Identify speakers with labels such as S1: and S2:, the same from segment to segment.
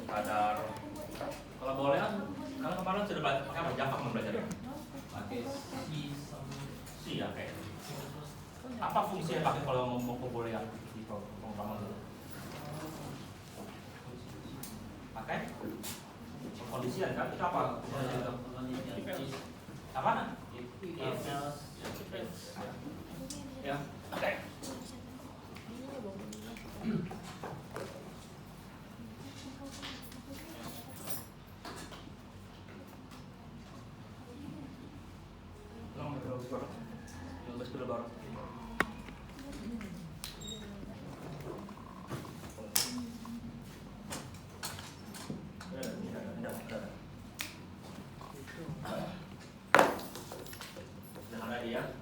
S1: kadar. Kalau boleh, kalau kemarin sudah pakai apa? Java kemarin belajar ya?
S2: Pakai
S1: C ya kayak. Apa fungsinya pakai kalau mau boolean di pemrograman dulu? Pakai kondisian kan? Itu apa? Apa? Ya, oke.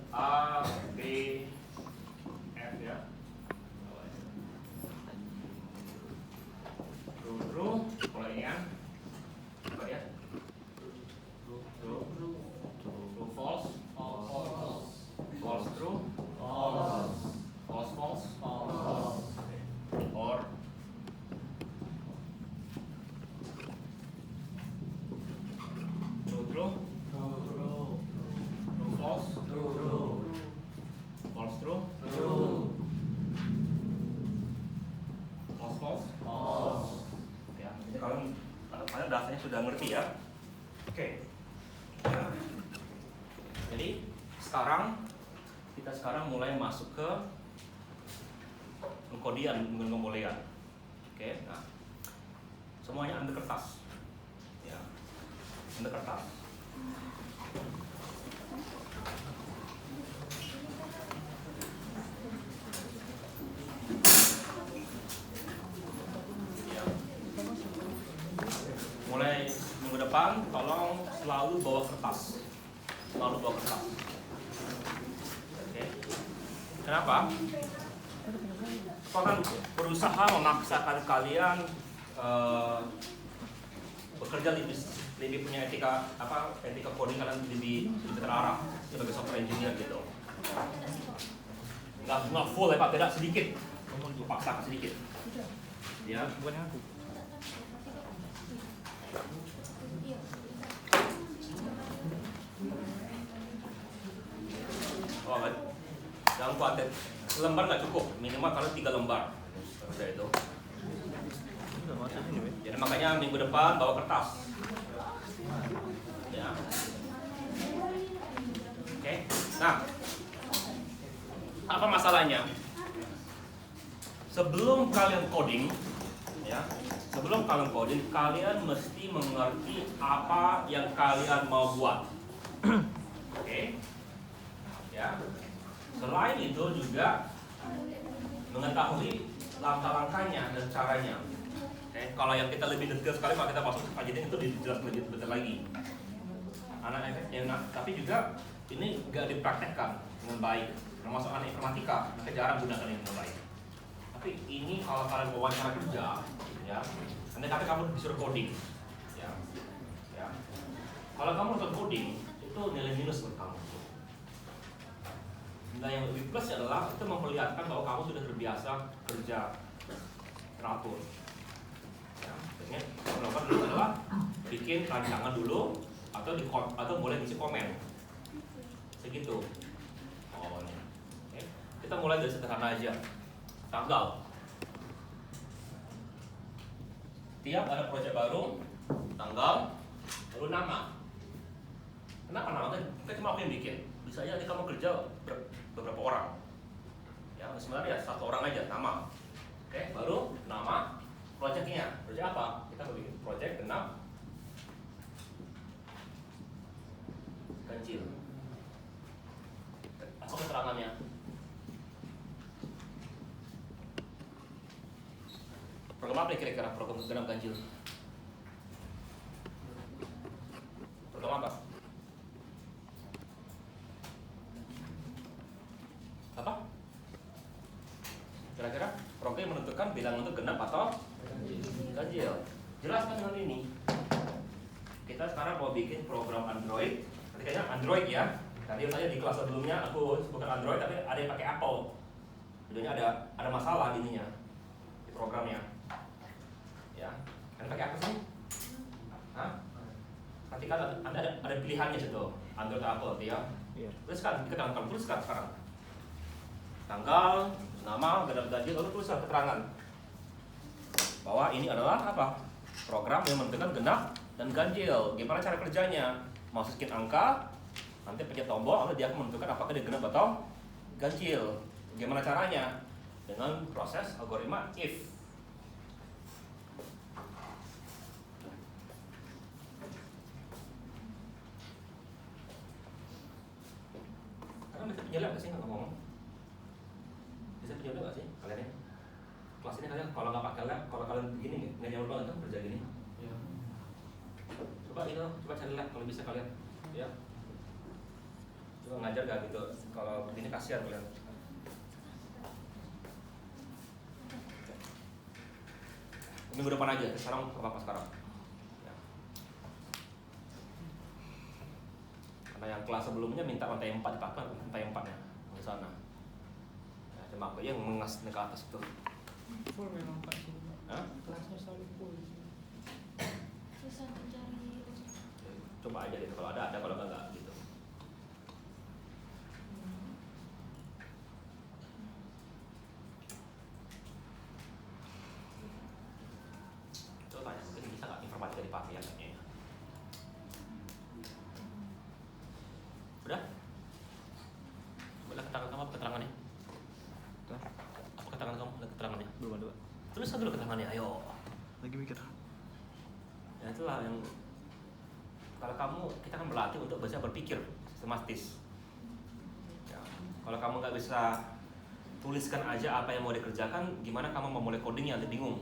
S1: A, B, F ya. True, kalau ini kan apa ya? True, false, false true, false, or true, false, false true, false. Ya, ini kalau dasarnya sudah ngerti ya. Oke. Jadi kita mulai masuk ke pengkodian menggunakan boolean. Oke, nah semuanya ambil kertas. Ya, ambil kertas. Ya. Mulai minggu depan, tolong selalu bawa kertas. Oke. Kenapa? Kau akan berusaha memaksakan kalian bekerja lebih punya etika coding, kalian lebih terarah sebagai software engineer gitu. Nggak full ya Pak, tidak sedikit. Paksakan sedikit. Ya. Oh, jangan khawatir, lembar nggak cukup, minimal kalau 3 lembar. Udah itu. Jadi makanya minggu depan bawa kertas. Ya. Oke. Nah, apa masalahnya? Sebelum kalian coding, kalian mesti mengerti apa yang kalian mau buat. Oke. Ya. Selain itu juga mengetahui langkah-langkahnya dan caranya. Oke. Kalau yang kita lebih detail sekali, kalau kita masuk ke kajian itu dijelaskan lebih detail lagi. Tapi juga ini nggak dipraktekkan dengan baik. Termasuk anak informatika, mereka jarang gunakan ini dengan baik. Tapi ini kalau kalian wawancara kerja, ya, nanti kamu disuruh coding, ya. Kalau kamu nonton coding, itu nilai minus buat kamu. Nah, yang lebih plus adalah itu memperlihatkan bahwa kamu sudah terbiasa kerja teratur. Ya, yang melakukan dulu adalah bikin rancangan dulu atau boleh isi komen. Segitu. Oh, ini. Oke. Kita mulai dari sederhana aja. Tanggal. Tiap ada proyek baru, tanggal, lalu nama. Kenapa nama? Kita cuma aku yang bikin. Bisa aja nanti kamu kerja beberapa orang. Ya, sebenarnya satu orang aja nama. Oke, baru nama, proyeknya. Proyek apa? Kita mau bikin proyek genap ganjil. Apa keterangannya? Program apa kira-kira program genap ganjil? Program apa? Apa? Kira-kira program yang menentukan bilangan itu genap atau ganjil. Jelaskan dengan ini. Kita sekarang mau bikin program Android. Tadi kayaknya Android ya. Tadi saya di kelas sebelumnya aku sebutkan Android, tapi ada yang pakai Apple. Jadinya ada masalah ininya di programnya. Ya, kan pakai apa sih? Hah? Nanti kan ada pilihannya situ, Android atau Apple, ya. Terus kan kita kamu tulis sekarang. Tanggal, nama, ganjil, lalu tulislah keterangan bahwa ini adalah apa? Program yang menentukan genap dan ganjil. Gimana cara kerjanya? Masukin angka, nanti pencet tombol, lalu dia akan menentukan apakah dia genap atau ganjil. Gimana caranya? Dengan proses algoritma if. Kalian bisa penjelasan nggak sih ngomong? Bisa penjelasan nggak sih kalian ya? Kelas ini kalian kalau nggak pakai lab, kalau kalian begini nggak nyampe banget kan kerja gini. Ya. Coba cari lab kalau bisa kalian, ya. Coba ngajar gak gitu, kalau begini kasihan kalian. Minggu depan aja, sekarang apa sekarang? Ya. Karena yang kelas sebelumnya minta lantai 4 dipakai, lantai 4 ya di sana. Ya, cuma aku yang mengas ke atas itu.
S2: Full memang Pak.
S1: Hah?
S2: Kelasnya selalu full.
S3: Susah mencari.
S1: Coba aja gitu, kalau ada kalau enggak gitu. Coba tanya, mungkin bisa nggak informatika dipakai ya kayaknya. Udah? Coba keterangan kamu apa keterangannya? Apa keterangan kamu? Ada keterangannya?
S4: Belum ada.
S1: Tulis dulu keterangannya, ayo.
S4: Lagi mikir.
S1: Ya itulah yang kalau kita kan berlatih untuk bisa berpikir sistematis. Ya, kalau kamu nggak bisa tuliskan aja apa yang mau dikerjakan, gimana kamu mau mulai codingnya? Nanti bingung.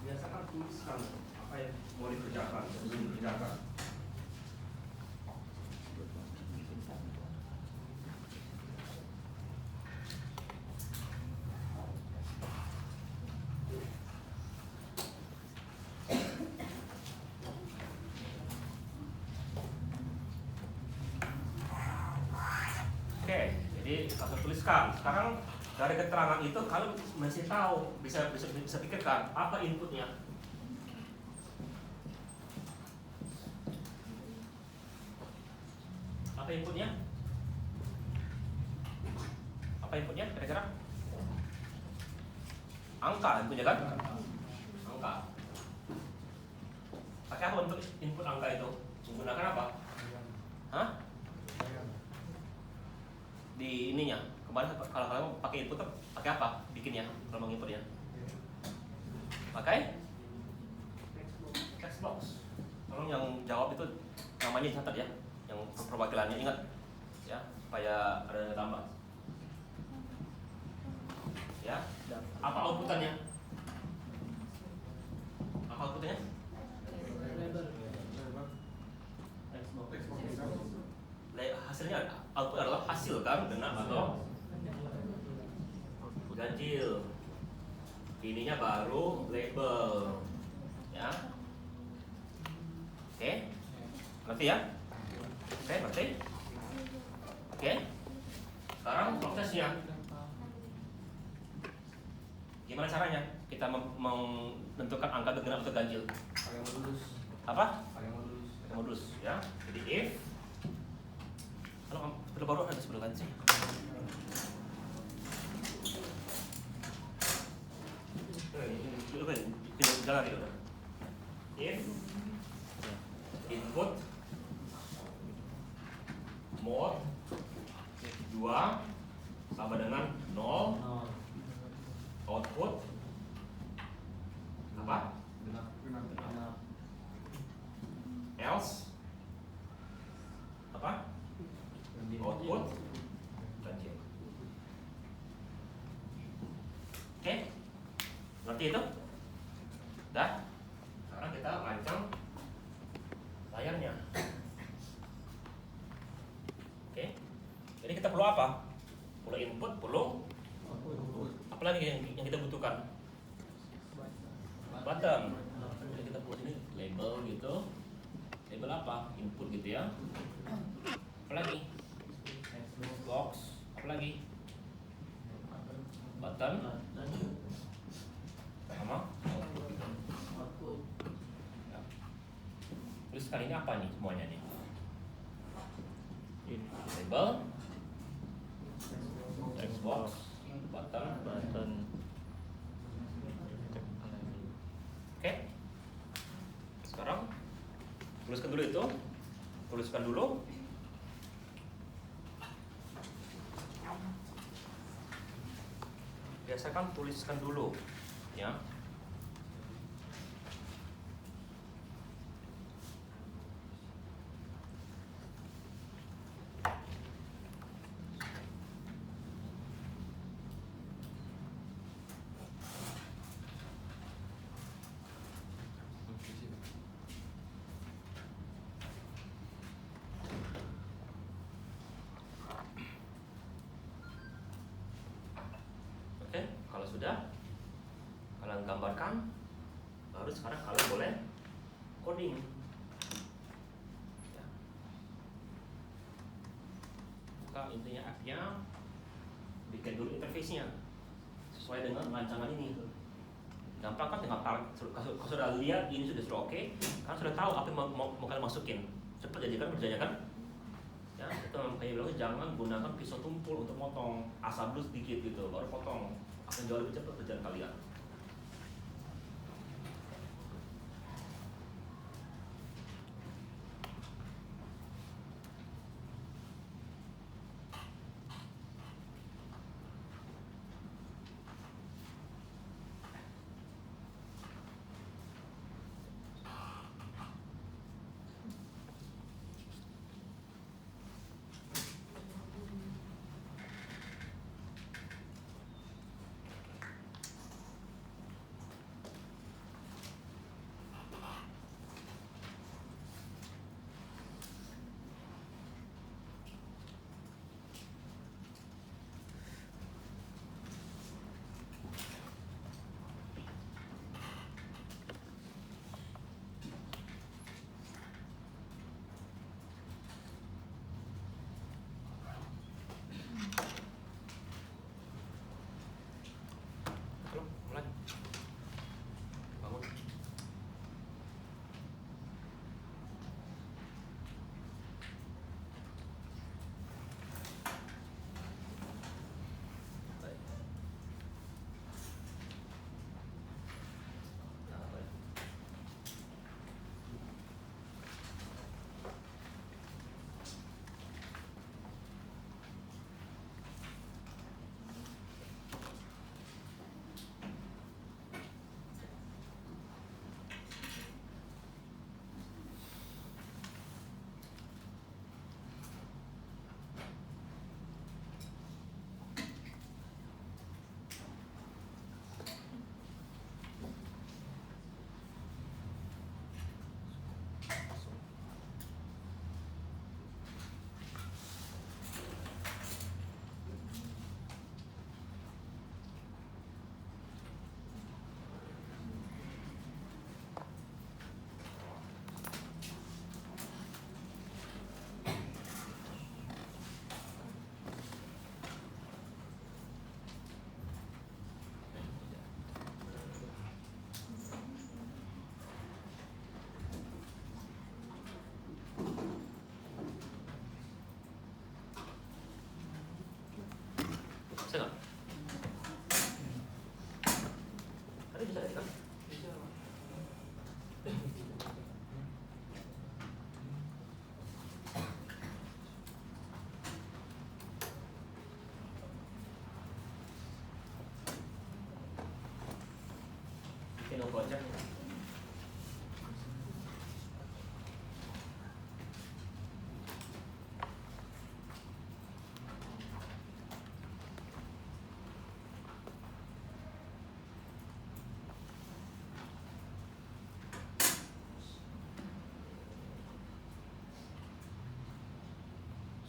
S1: Biasakan tuliskan apa yang mau dikerjakan sebelum dikerjakan. Oke, jadi langsung tuliskan. Sekarang dari keterangan itu kalian masih tahu, bisa pikirkan apa inputnya. Apa inputnya? Apa inputnya kira-kira? Angka inputnya kan? Angka. Pakai apa untuk input angka itu? Menggunakan apa? Hah? Di ininya kemarin kalau kalian pakai input pakai apa bikinnya kalau mau inputnya? Pakai text box. Tolong yang jawab itu namanya dicatat ya, yang perwakilannya ingat ya supaya ada nilai tambah. Ya, apa outputannya? Apa outputnya? Hasilnya output adalah hasil kan, genap atau ganjil. Ininya baru label, ya. Oke, ngerti ya? Oke, ngerti? Oke. Sekarang prosesnya. Gimana caranya kita menentukan angka genap atau ganjil?
S5: Pakai modulus.
S1: Apa?
S5: Pakai modulus.
S1: Modus, ya. Jadi if Kalau sebelah baru ada sebelah kanan sih. Ini jalan gitu. Input mod 2 sama dengan 0. Output apa? Else apa? Output ganjil. Oke? Ngerti itu? Dah? Sekarang kita rancang layarnya. Oke? Jadi kita perlu apa? Perlu input, perlu apa lagi yang kita butuhkan? Button. Jadi kita perlu ini label gitu. Label apa? Input gitu ya. Apa lagi? Box. Apa lagi? Button. Sama. Ya. Terus kali ini apa nih semuanya nih? Label, text box, button. Oke. Sekarang tuliskan dulu itu. Tuliskan dulu. Biasakan tuliskan dulu, ya. Oke, kalau sudah kalian gambarkan, baru sekarang kalian boleh coding. Ya. Maka intinya app-nya bikin dulu interface-nya sesuai dengan rancangan ini. Gampang kan, tinggal tarik. Kalau sudah lihat ini sudah oke, kalian sudah tahu apa yang mau kalian masukin. Cepat kerjanya kan? Ya, kita kayak bilang jangan gunakan pisau tumpul untuk motong, asal dulu sedikit gitu, baru potong. Akan jauh lebih cepat kerjaan kalian.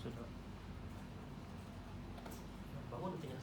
S2: Sudah.
S1: Bangun intinya.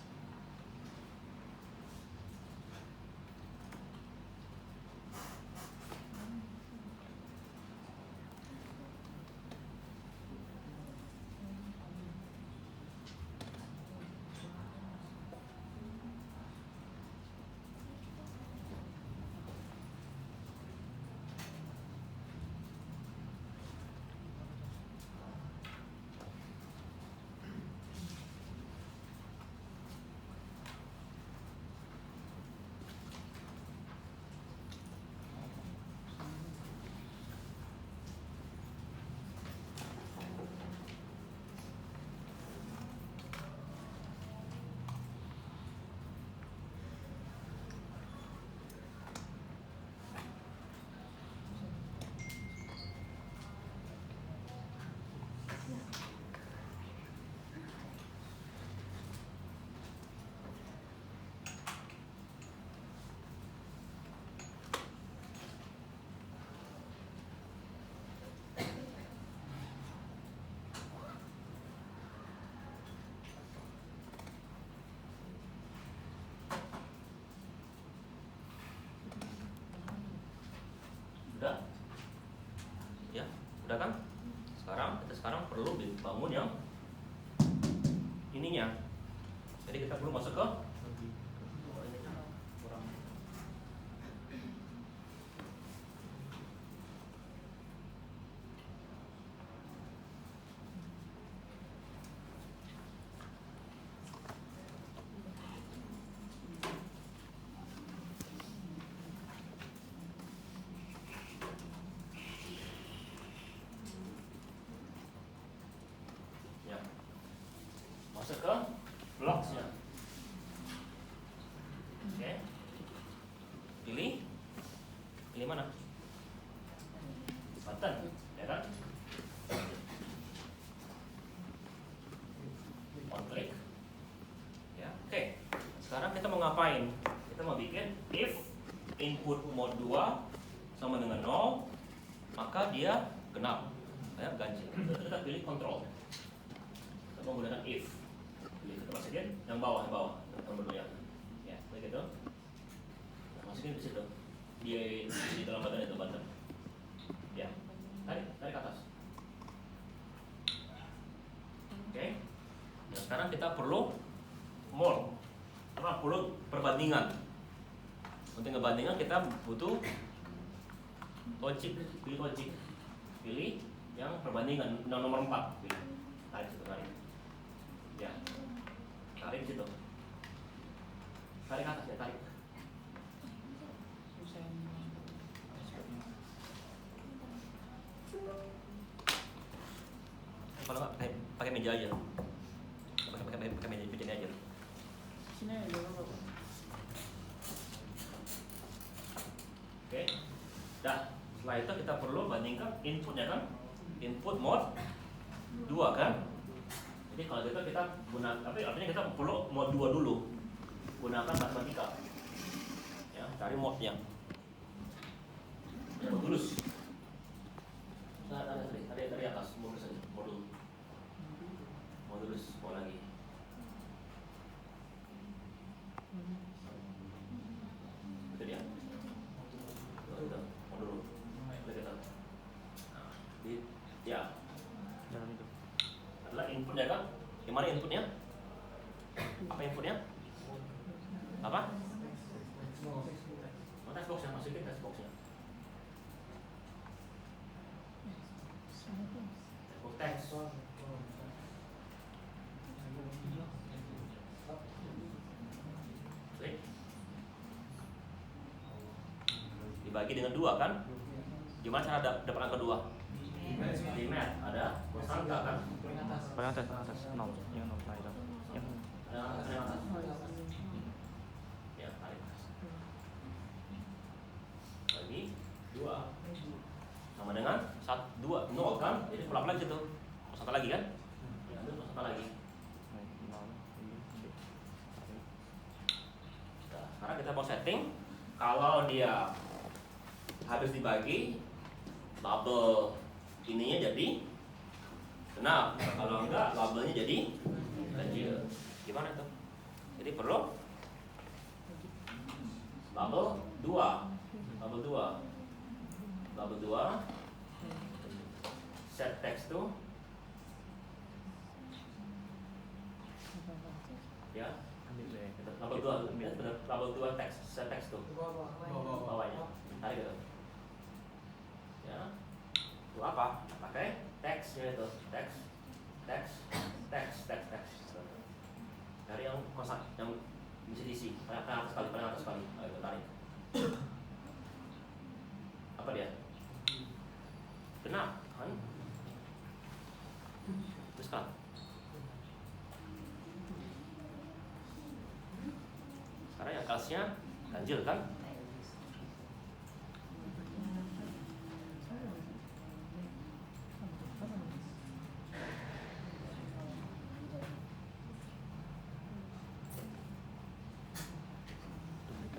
S1: Udah? Ya, udah kan? Sekarang perlu bangun yang ininya. Jadi kita perlu masuk ke ya. Masuk ke blocks-nya. Oke. Pilih mana? Button, ya kan? On click. Ya, oke. Sekarang kita mau ngapain? Kita mau bikin if input mode 2 sama dengan 0, maka dia genap. Ya, ganjil. Kita pilih control. Kita menggunakan if. Kita masukin yang bawah, yang berdua. Ya, begitu. Masukin di situ. Di dalam button itu button. Ya, tarik ke atas. Oke. Nah, sekarang kita perlu mode. Karena perlu perbandingan. Untuk ngebandingan kita butuh logic, pilih logic. Pilih yang perbandingan nomor 4. Pilih. Tarik situ, tarik. Ya. Tarik situ. Tarik ke atas ya, tarik. Kalau nggak pakai meja aja. Pakai meja ini aja.
S2: Sini aja Bapak.
S1: Oke. Dah, setelah itu kita perlu bandingkan inputnya kan? Input mode 2 kan? Jadi kalau gitu kita gunakan, tapi artinya kita perlu mode 2 dulu. Gunakan matematika. Ya, cari mode-nya. Modulus. Nah, ada dari atas modulus saja, modulus, mau lagi. Itu dia. Udah, modulus. Ya.
S2: Jalan itu.
S1: Adalah inputnya kan? Gimana inputnya? Apa inputnya? Apa? Text box yang masukin text boxnya. Text. Klik. Dibagi dengan 2 kan? Gimana cara dapat angka 2? Di mat ada angka kan?
S2: Paling atas 0. Yang 0 nah itu. Yang
S1: Ada yang atas. Ya, tarik. Bagi 2 sama dengan 2 0 kan? Jadi pulang lagi situ. Satu lagi kan? Ya, ambil satu lagi. Nah, sekarang kita mau setting kalau dia habis dibagi bubble ininya jadi Genap. Kalau enggak, labelnya jadi ganjil. Gimana tuh? Jadi perlu label 2. Label 2. Label 2. Set text tuh. Ya. Label 2. Label 2 teks. Set text tuh. Bawahnya. Tarik gitu. Ya. Itu apa? Pakai teksnya itu. Teks. Dari yang masak, yang bisa diisi. Paling atas sekali. Ayo tarik. Apa dia? Genap, kan? Teruskan. Sekarang yang kasnya ganjil kan?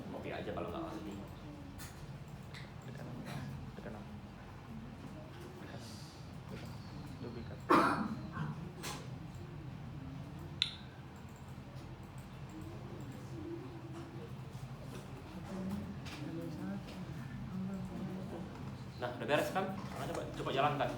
S1: Kopi aja kalau nggak asli.
S2: Tekan 6. Duplikat.
S1: Nah, udah beres kan? Sekarang coba jalankan.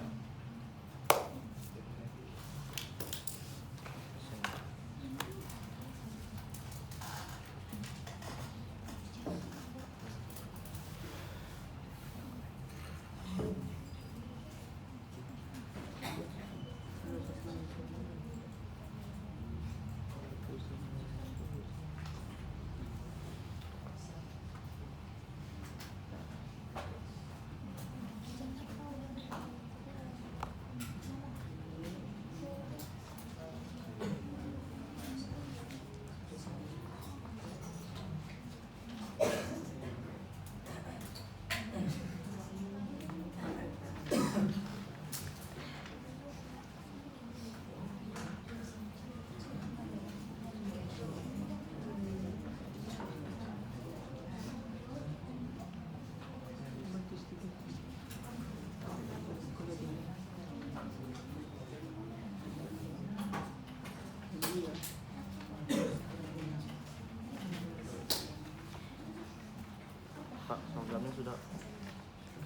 S2: Pak, programnya sudah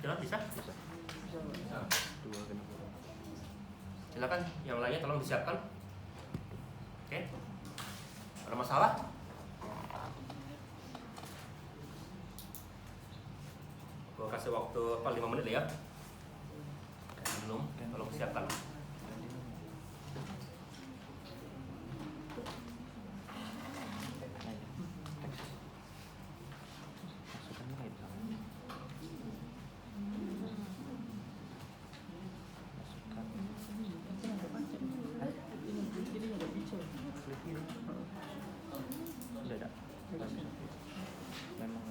S1: Jalan bisa?
S2: bisa.
S1: Bisa.
S2: 2 genap.
S1: Silakan, yang lainnya tolong disiapkan. Oke. Ada masalah? Gua kasih waktu 5 menit ya. Belum, tolong siapkan.
S2: Masukkan nilai di sana. Udah ada. Memang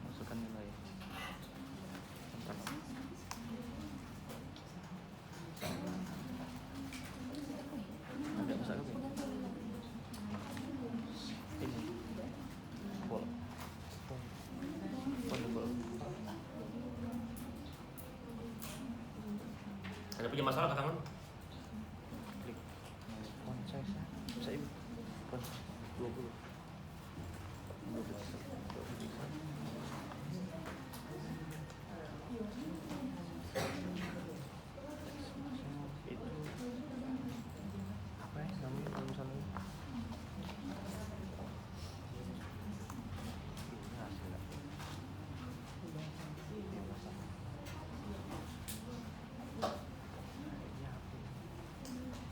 S2: masukkan nilai. Bentar. Ada masak apa? Ini. Pol. Pol.
S1: Ada punya masalah ke tangan?
S2: Klik. Font size. Bisa ibu. Font 20. 20. Itu apa ya namanya kalau misalnya ini hasilnya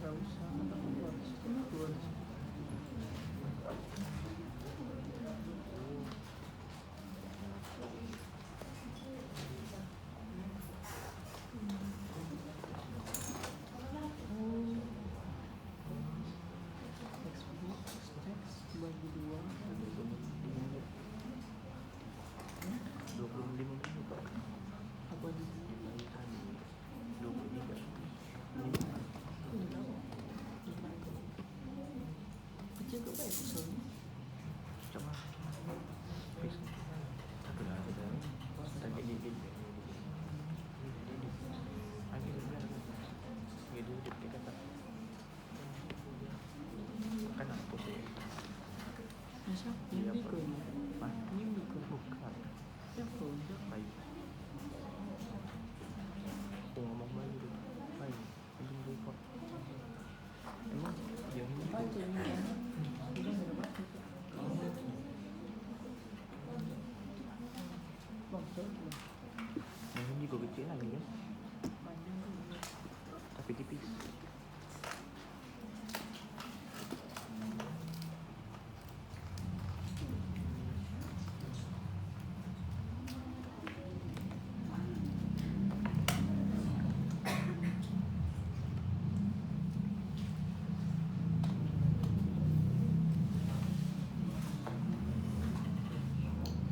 S2: nggak usah bagi 2 25 menit Pak. Apa dibagi tadi 23 kecil ke baik coba bisa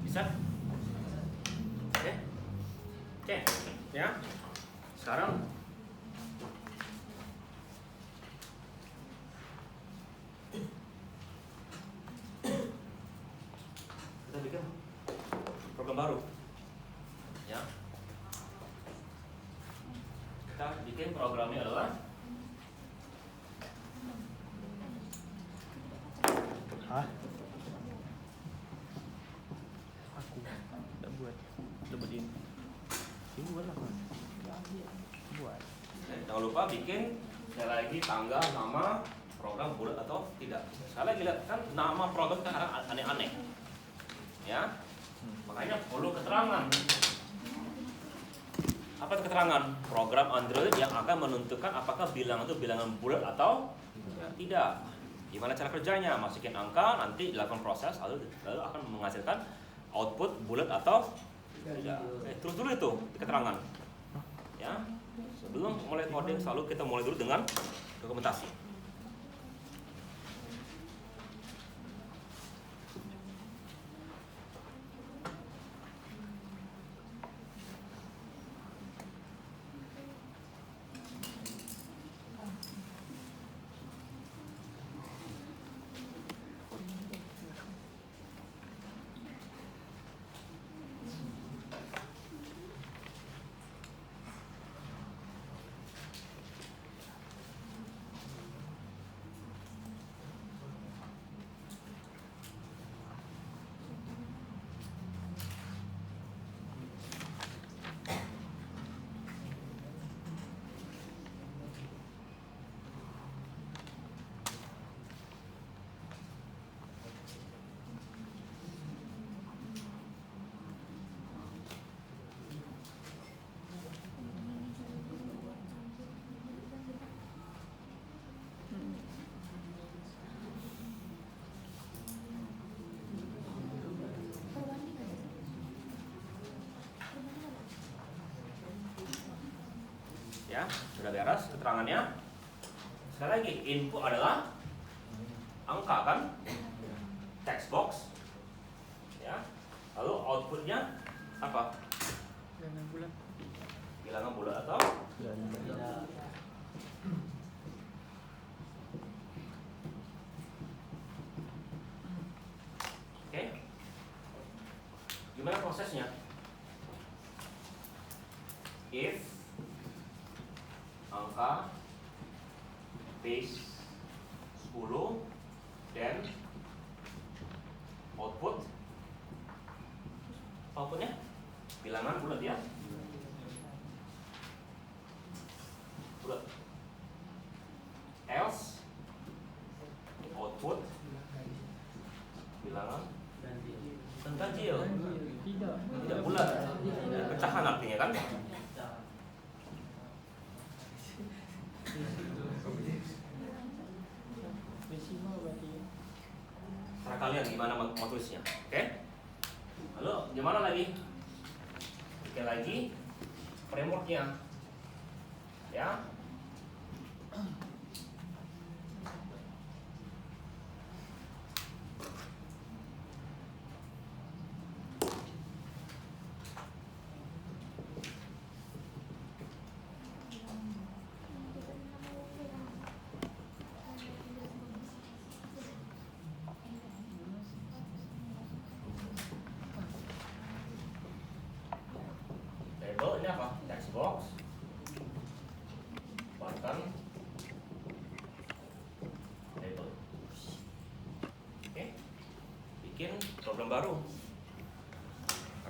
S1: Bisa? Oke. Oke, ya. Sekarang kita bikin program baru. Ya. Kita bikin programnya adalah
S2: Hah? Aku udah buat ini. Ini buat apa? Buat.
S1: jangan lupa bikin sekali lagi tanggal, nama, program bulat atau tidak. Sekali lagi lihat kan nama program kan kadang aneh-aneh. Ya. Makanya perlu keterangan. Apa itu keterangan? Program Android yang akan menentukan apakah bilangan itu bilangan bulat atau tidak. Gimana cara kerjanya? Masukin angka, nanti dilakukan proses, lalu akan menghasilkan output bulat atau tidak. Terus dulu itu keterangan. Ya. Sebelum mulai coding selalu kita mulai dulu dengan dokumentasi. Ya, sudah beres keterangannya. Sekali lagi, input adalah angka kan, text box, ya. Lalu outputnya apa?
S2: Bilangan bulat.
S1: Bilangan bulat atau
S2: Tidak.
S1: oke. Gimana prosesnya? If angka base 10 dan outputnya bilangan bulat ya, bulat. Else output bilangan ganjil, tidak bulat, pecahan artinya kan. Cara kalian gimana mau tulisnya, oke? Lalu gimana lagi? Bikin lagi frameworknya, ya. Label ini apa? Text box, button, label. Oke, bikin program baru.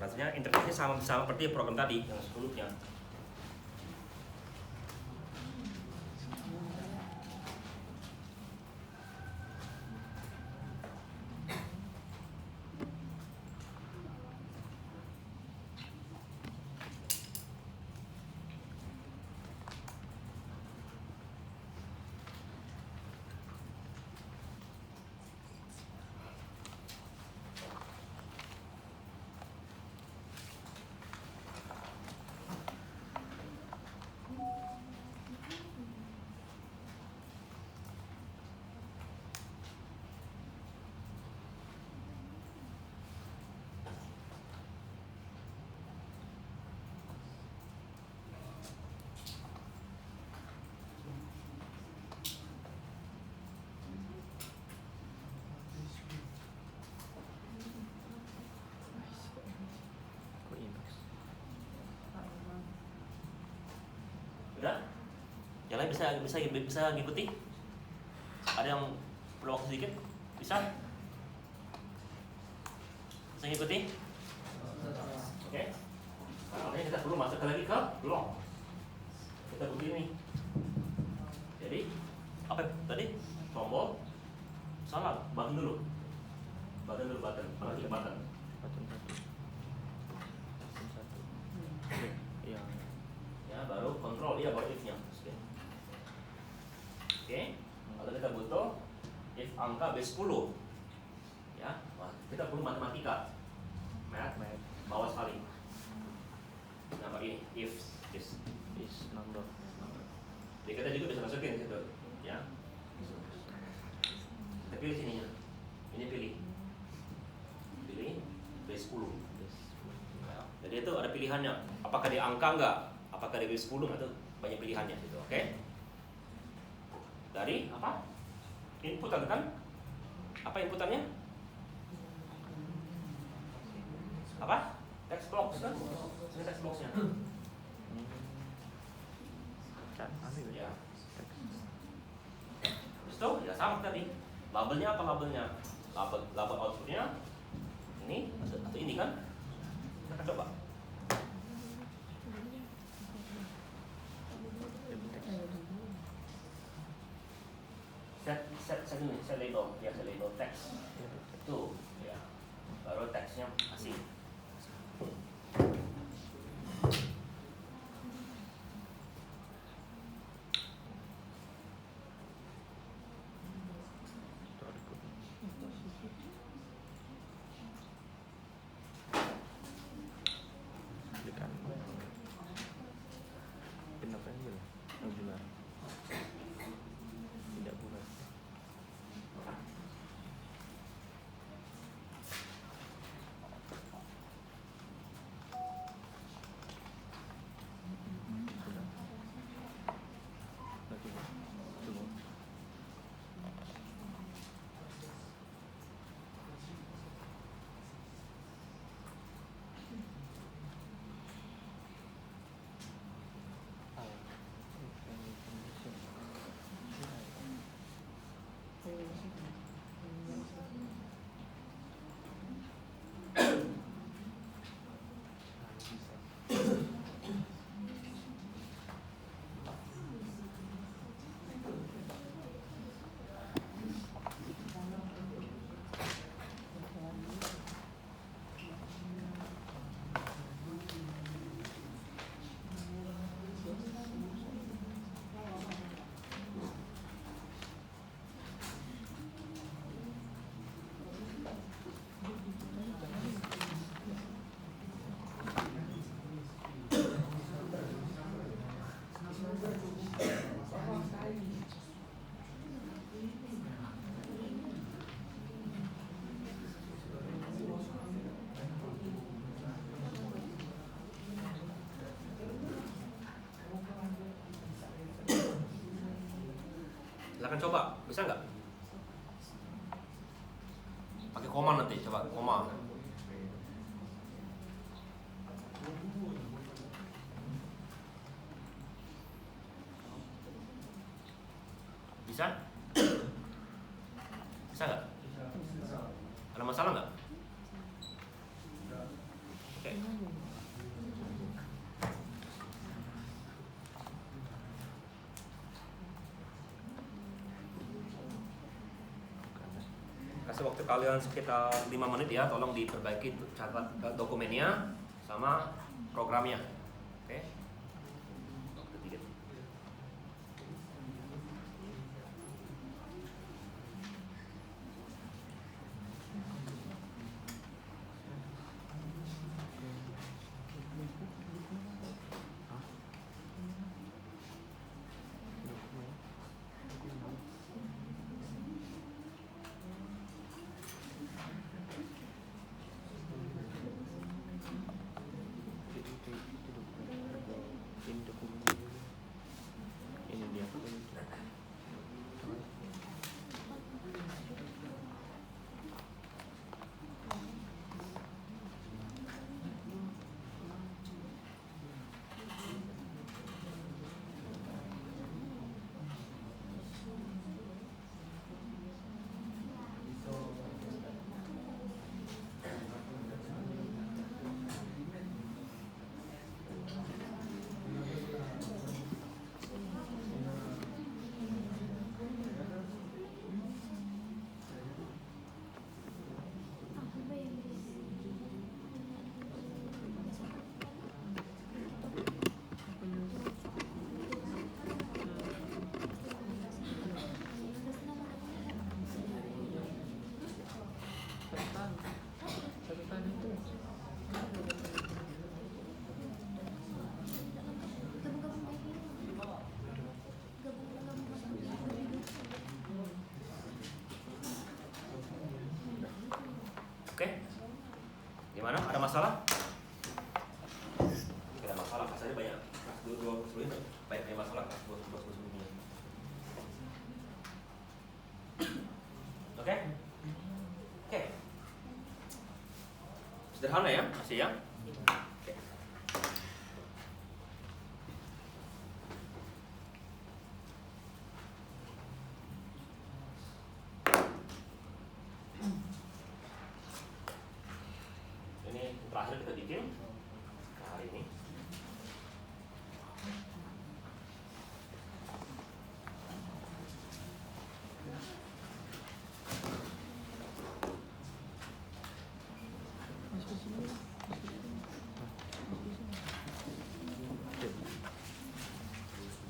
S1: Rasanya interface-nya sama seperti program tadi yang sebelumnya. Yang lain bisa ngikuti? Ada yang perlu waktu sedikit? Bisa? Bisa ngikuti? Oke. Nah, makanya kita perlu masuk lagi ke blok. Kita begini. Jadi apa tadi? Tombol. Salah, button dulu. Button. Mana klik button?
S2: Button 1. Button 1. Iya.
S1: Ya, baru control, iya baru if-nya. Oke. Kalau kita butuh if angka base 10. Ya, wah, kita perlu matematika. Math, bawah sekali. Nama ini if is
S2: Number.
S1: jadi kita juga bisa masukin situ, ya. Kita pilih sininya. Ini pilih base 10. Ya. Jadi itu ada pilihannya. Apakah di angka enggak? Apakah di base 10 atau banyak pilihannya gitu, oke? Dari apa? Inputan kan? Apa inputannya? Apa? Text box kan? Ini text boxnya.
S2: Kan ambil
S1: Ya. Terus itu ya sama tadi. Labelnya apa labelnya? Label outputnya ini atau ini kan? Kita coba. Set label, ya set label text. Itu ya. Baru teksnya asing.
S2: Kenapa ini bulat? Tidak bulat.
S1: Silahkan coba, bisa nggak? Pakai koma nanti, coba koma. Bisa? Bisa nggak? Ada masalah nggak? Oke. Kasih waktu kalian sekitar 5 menit ya, tolong diperbaiki catat dokumennya sama programnya. Oke. Waktu 3. masalah? Tidak ada masalah, pasalnya banyak. Kelas 2 sebelumnya banyak masalah kelas 2 sebelumnya. Oke? Oke. Sederhana ya, masih ya? Oke. Ini terakhir kita bikin hari ini.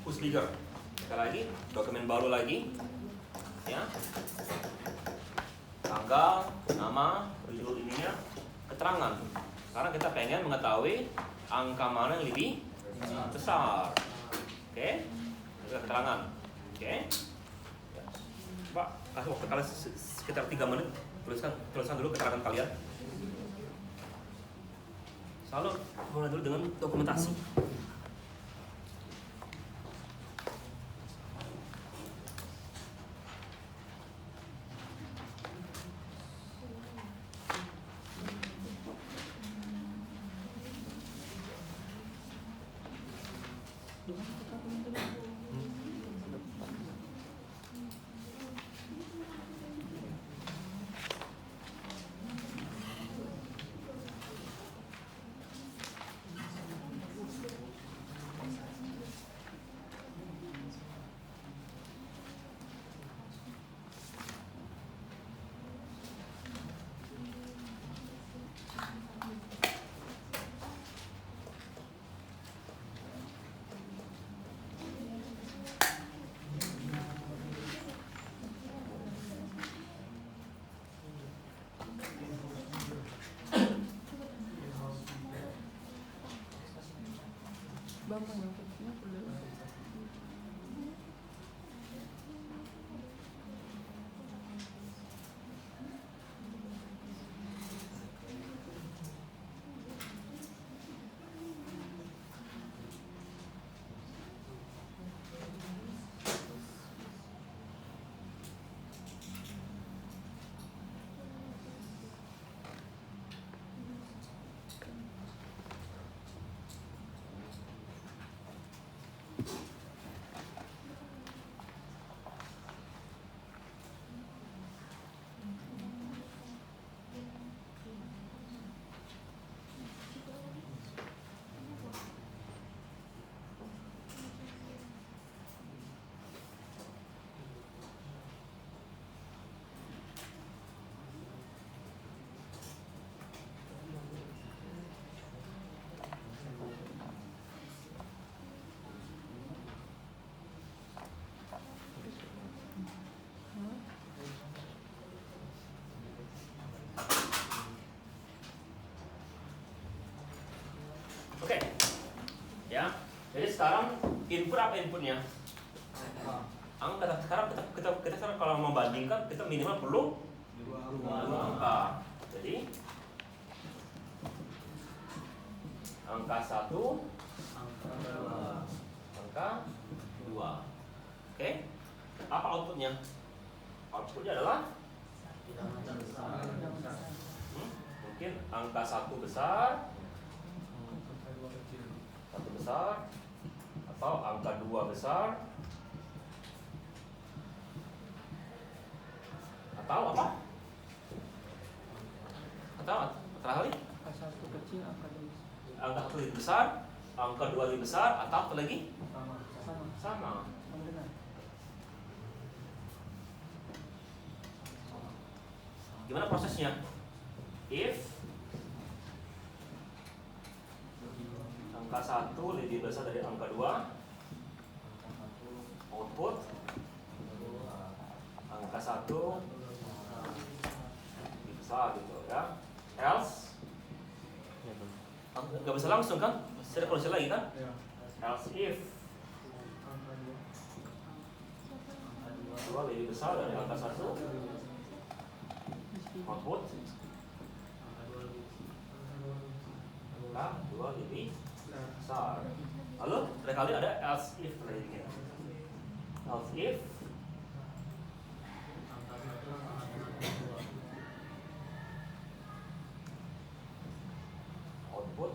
S1: Push bigger. Sekali lagi, dokumen baru lagi, ya. Tanggal, nama, judul ininya, keterangan. Karena kita pengen mengetahui angka mana yang lebih besar. Oke? Itu keterangan. Oke? Ya. Coba kasih waktu kalian sekitar 3 menit. Tuliskan dulu keterangan kalian. Selalu mulai dulu dengan dokumentasi.
S2: Bapak yang kecilnya boleh.
S1: Oke, ya. Jadi sekarang input apa inputnya? Angka. Sekarang kita sekarang kalau membandingkan kita minimal perlu 2 angka. Jadi angka 1, angka 2. Oke. Apa outputnya? Outputnya adalah mungkin angka 1 besar, 1 besar, atau angka 2 besar, atau apa? Atau terakhir
S2: Angka 1 kecil, angka 2
S1: angka 1 lebih besar, angka 2 lebih besar, atau apa lagi? Sama.
S2: benar.
S1: Gimana prosesnya? If angka 1 lebih besar dari angka 2, output angka 1 lebih besar gitu ya. Else nggak bisa langsung kan? Saya kondisi lagi kan? Else if 2 lebih besar dari angka 1, output angka 2 lebih besar. Lalu kali ada else if tadi. Else if output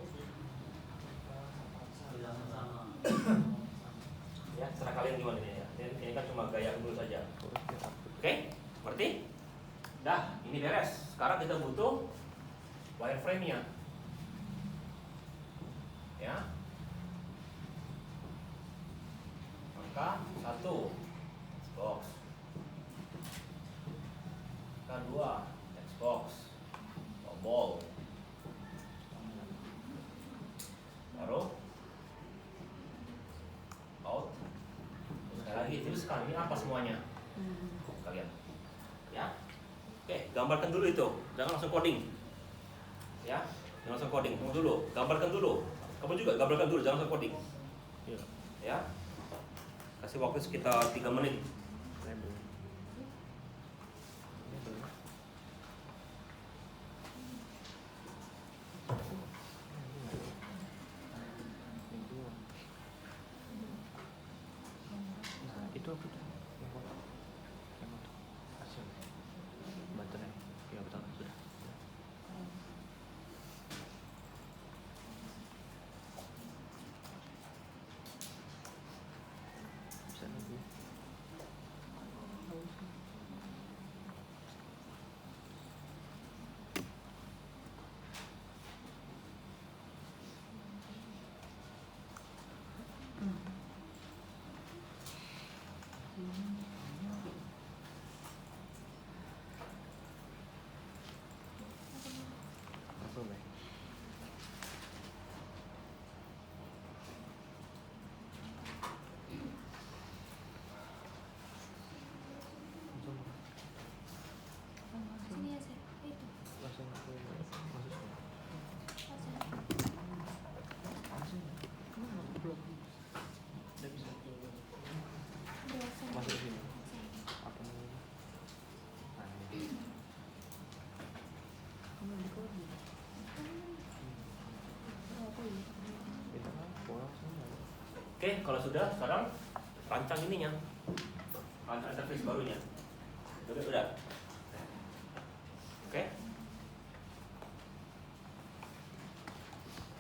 S1: ya, serah kalian gimana nih ya. Ini kan cuma gaya dulu saja. Oke, ngerti? Dah, ini beres. Sekarang kita butuh wireframe-nya. Ya. Angka 1 Xbox. Angka 2 Xbox. Tombol. Baru out. Sekali lagi tuliskan ini apa semuanya kalian. Ya. Oke, gambarkan dulu itu. Jangan langsung coding. Ya, jangan langsung coding. Tunggu dulu. Gambarkan dulu. Kamu juga gambarkan dulu, jangan langsung coding.
S2: Iya.
S1: Ya. Kasih waktu sekitar 3 menit.
S2: Nah, itu apa tuh? Yang foto. Yang foto. Hasil. Baterai. Ya betul, sudah. Bisa nunggu. Apa, Bay?
S3: Sini ya, Sir. Itu.
S2: Langsung ke mahasiswa. Langsung. Belum. Udah bisa. Masuk sini. Apa namanya? Nah, ini. Kamu di kau di. Beda kan? Orang semua.
S1: Oke, kalau sudah, sekarang rancang ininya. Rancang interface barunya. Udah. Oke.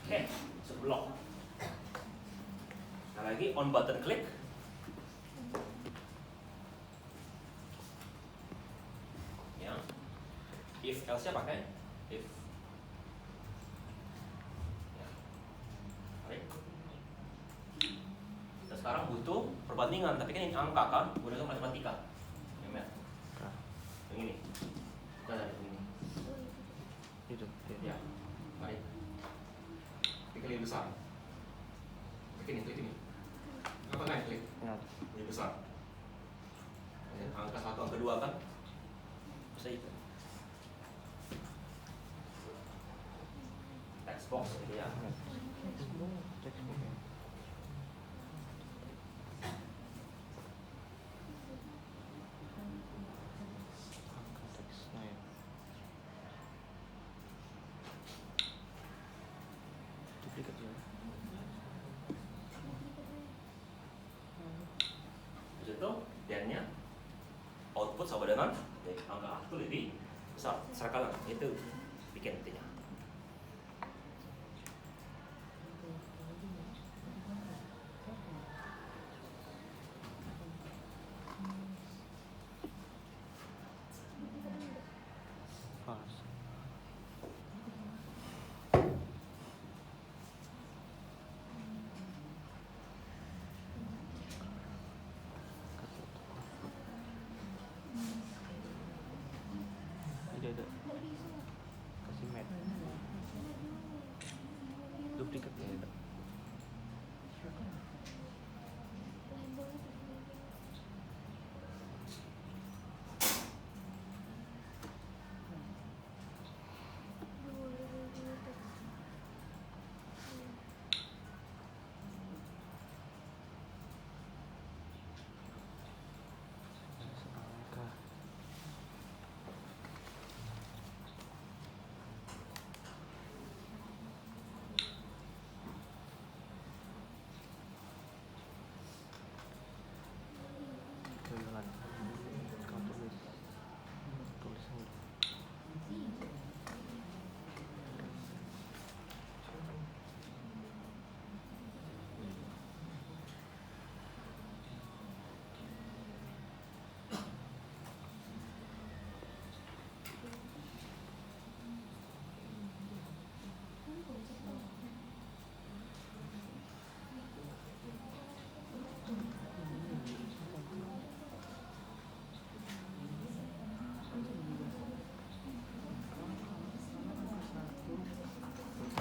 S1: Oke, seblok. Nah, lagi on button klik. Ya. If else-nya pakai if. Ya. Oke. Kita sekarang butuh perbandingan, tapi kan ini angka kan, gunakan matematika. Ya, Matt.
S2: Kah?
S1: Yang ini. Bukan yang ini.
S2: Itu.
S1: Ya, mari. Klik lebih besar. Klik ini. Apa kan klik?
S2: Ingat.
S1: Lebih besar. Ya, angka 1, angka 2 kan? Bisa itu. Text box gitu ya.
S2: Textbook ya. Angka teksnya ya. Duplikat ya.
S1: Di situ dan-nya output sama dengan angka 1 lebih besar. Serkalan itu bikin intinya.
S2: Pas. Ada. Kasih mat. Duplikat ya ada. Angka.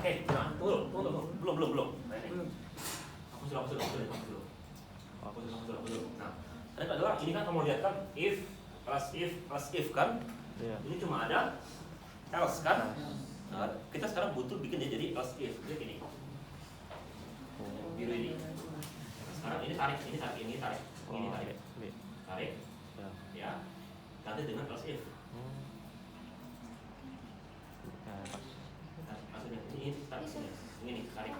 S1: Oke, nah, tunggu. Belum. Nah, ini. Hapus dulu. Nah, tadi adalah ini kan kamu lihat kan if plus if kan?
S2: Iya.
S1: Ini cuma ada else kan? Nah, kita sekarang butuh bikin dia jadi else if. Lihat ini. Biru ini. Sekarang ini tarik. Tarik. Ya. Ganti dengan else if. Maksudnya ini tarik sini. Ini nih, tarik.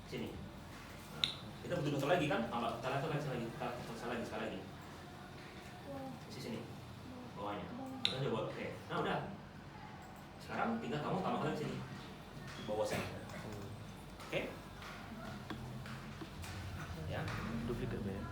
S1: Sini. Nah, kita butuh satu lagi kan? Satu lagi. Di sini. Bawahnya. Kita coba. Oke. Nah, udah. Sekarang tinggal kamu tambahkan di sini. Bawah sini. Oke? Ya.
S2: Duplikat ya.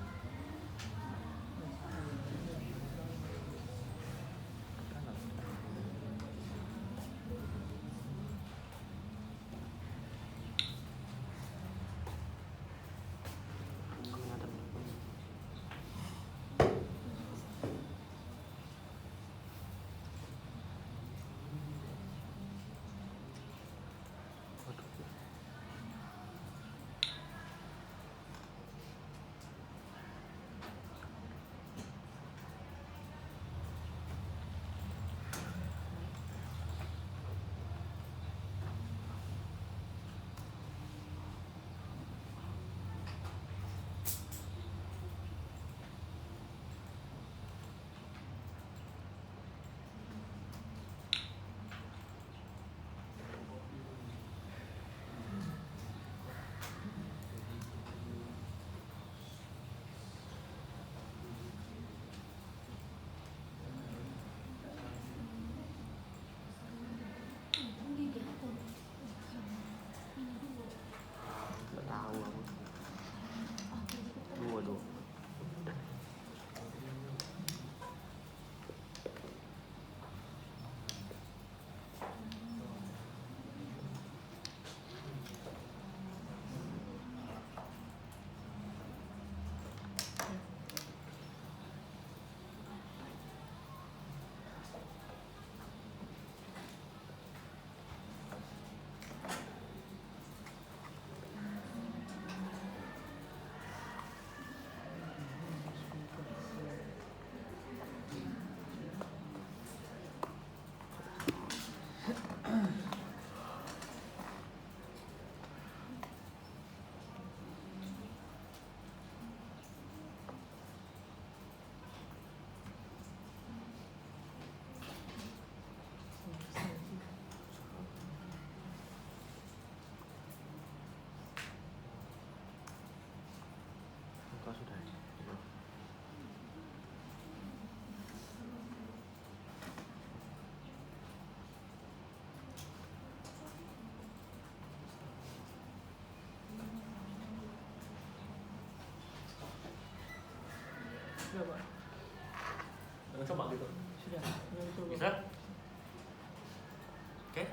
S2: Sudah.
S3: Sudah, Pak.
S1: Jangan coba gitu.
S3: Sudah coba.
S1: Bisa? Oke.